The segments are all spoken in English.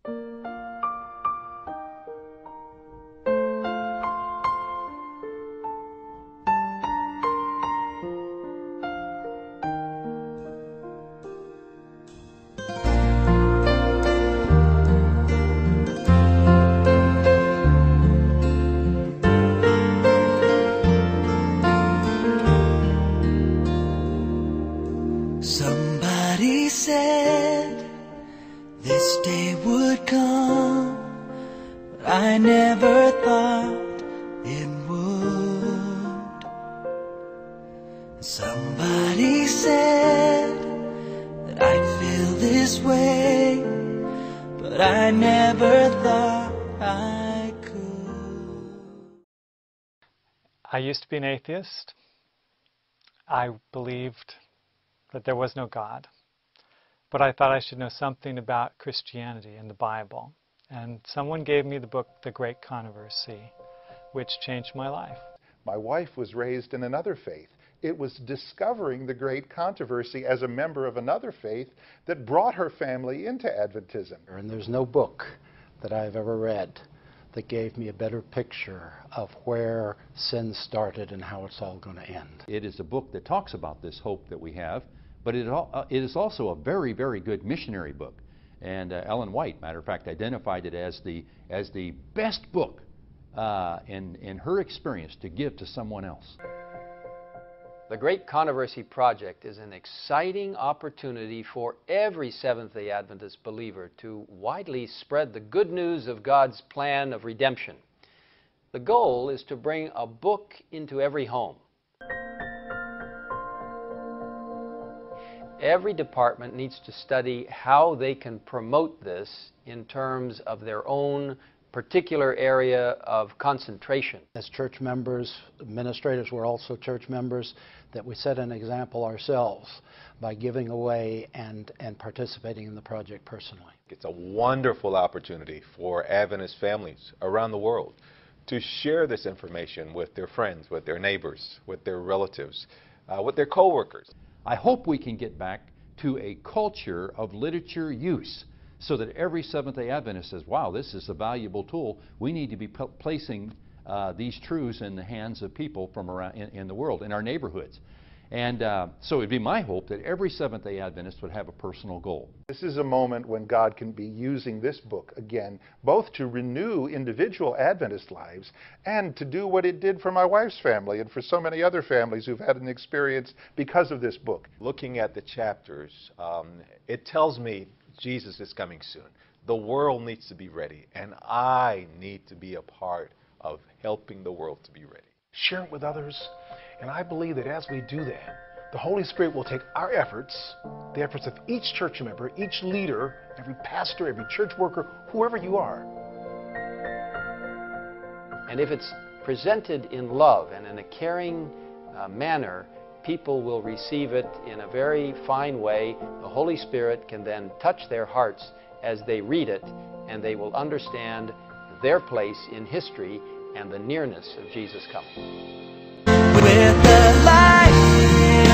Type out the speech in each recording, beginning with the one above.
Somebody said this day would come, but I never thought it would. Somebody said that I'd feel this way, but I never thought I could. I used to be an atheist. I believed that there was no God. But I thought I should know something about Christianity and the Bible. And someone gave me the book, The Great Controversy, which changed my life. My wife was raised in another faith. It was discovering the Great Controversy as a member of another faith that brought her family into Adventism. And there's no book that I've ever read that gave me a better picture of where sin started and how it's all going to end. It is a book that talks about this hope that we have, but it is also a very, very good missionary book. And Ellen White, matter of fact, identified it as the best book in her experience to give to someone else. The Great Controversy Project is an exciting opportunity for every Seventh-day Adventist believer to widely spread the good news of God's plan of redemption. The goal is to bring a book into every home. Every department needs to study how they can promote this in terms of their own particular area of concentration. As church members, administrators were also church members, that we set an example ourselves by giving away and participating in the project personally. It's a wonderful opportunity for Adventist families around the world to share this information with their friends, with their neighbors, with their relatives, with their co-workers. I hope we can get back to a culture of literature use so that every Seventh-day Adventist says, wow, this is a valuable tool. We need to be placing these truths in the hands of people from around in the world, in our neighborhoods. And so it would be my hope that every Seventh-day Adventist would have a personal goal. This is a moment when God can be using this book again, both to renew individual Adventist lives and to do what it did for my wife's family and for so many other families who've had an experience because of this book. Looking at the chapters, it tells me Jesus is coming soon. The world needs to be ready, and I need to be a part of helping the world to be ready. Share it with others, and I believe that as we do that, the Holy Spirit will take our efforts, the efforts of each church member, each leader, every pastor, every church worker, whoever you are. And if it's presented in love and in a caring manner, people will receive it in a very fine way. The Holy Spirit can then touch their hearts as they read it, and they will understand their place in history and the nearness of Jesus coming. With the light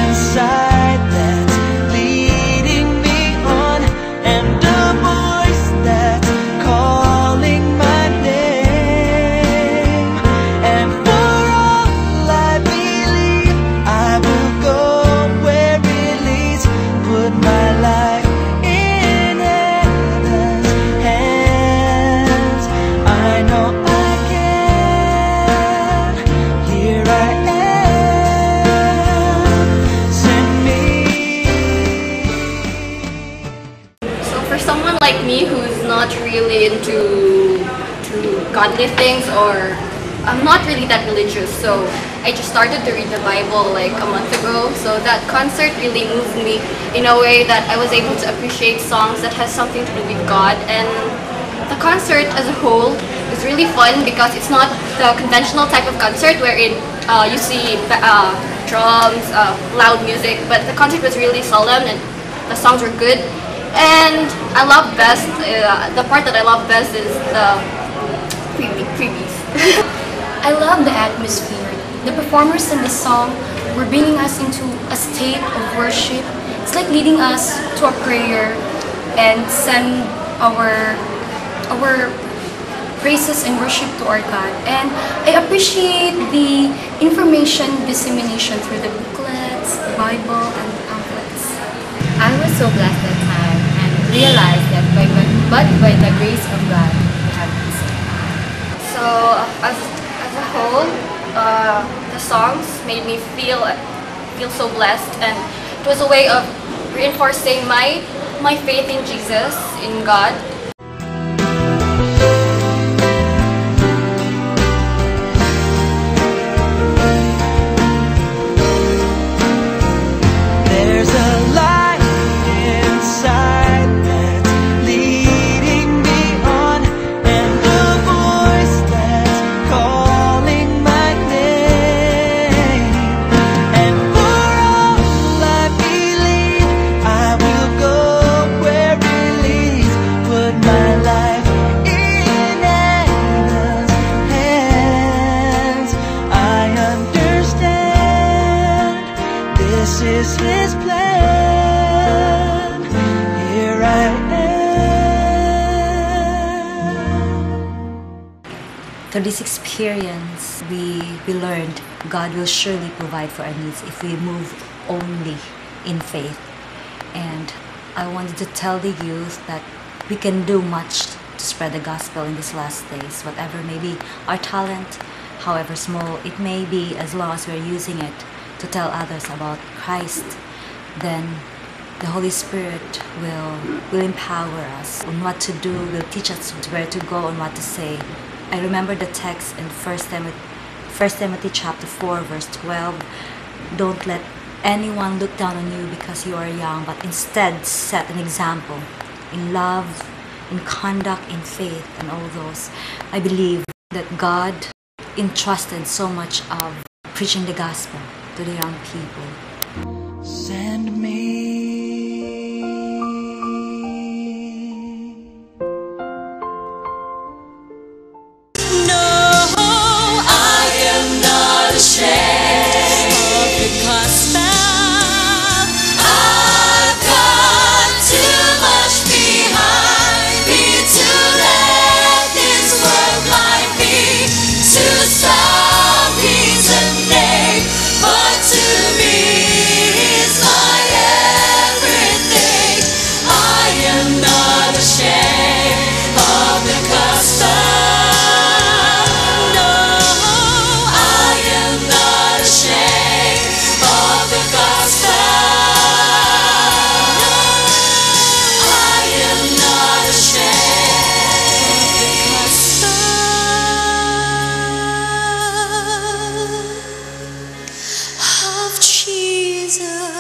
inside that's leading me on, and a voice that's calling my name, and for all I believe I will go where it leads. Put my life in heaven's hands. I know I can. Here I am. Send me. So for someone like me who's not really into godly things, or I'm not really that religious, so I just started to read the Bible like a month ago. So that concert really moved me in a way that I was able to appreciate songs that has something to do with God. And the concert as a whole is really fun because it's not the conventional type of concert wherein you see drums, loud music, but the concert was really solemn and the songs were good. And I love best, the part that I love best is the freebies. I love the atmosphere. The performers in the song were bringing us into a state of worship. It's like leading us to a prayer and send our our praises and worship to our God. And I appreciate the information dissemination through the booklets, the Bible, and the pamphlets. I was so blessed that time and realized that by the grace of God, we have been saved. So as a whole, the songs made me feel so blessed, and it was a way of reinforcing my faith in Jesus, in God. There's a light inside that's leading me on, and a voice that's calling my name. And for all I believe, I will go where it leads. Put my life in Anna's hands. I understand this is His plan. Here I am. Through this experience, we learned God will surely provide for our needs if we move only in faith. And I wanted to tell the youth that we can do much to spread the gospel in these last days. Whatever may be our talent, however small it may be, as long as we're using it to tell others about Christ, then the Holy Spirit will empower us on what to do, will teach us where to go and what to say. I remember the text in 1 Timothy chapter 4, verse 12. Don't let anyone look down on you because you are young, but instead set an example in love, in conduct, in faith, and all those. I believe that God entrusted so much of preaching the gospel to the young people. Send me. No, I am not ashamed of the gospel. I've got too much behind me to let this world blind me to some reason name, but to me is my everything. I am not ashamed of the gospel. No, I am not ashamed of the gospel. No, I am not ashamed of the gospel of Jesus.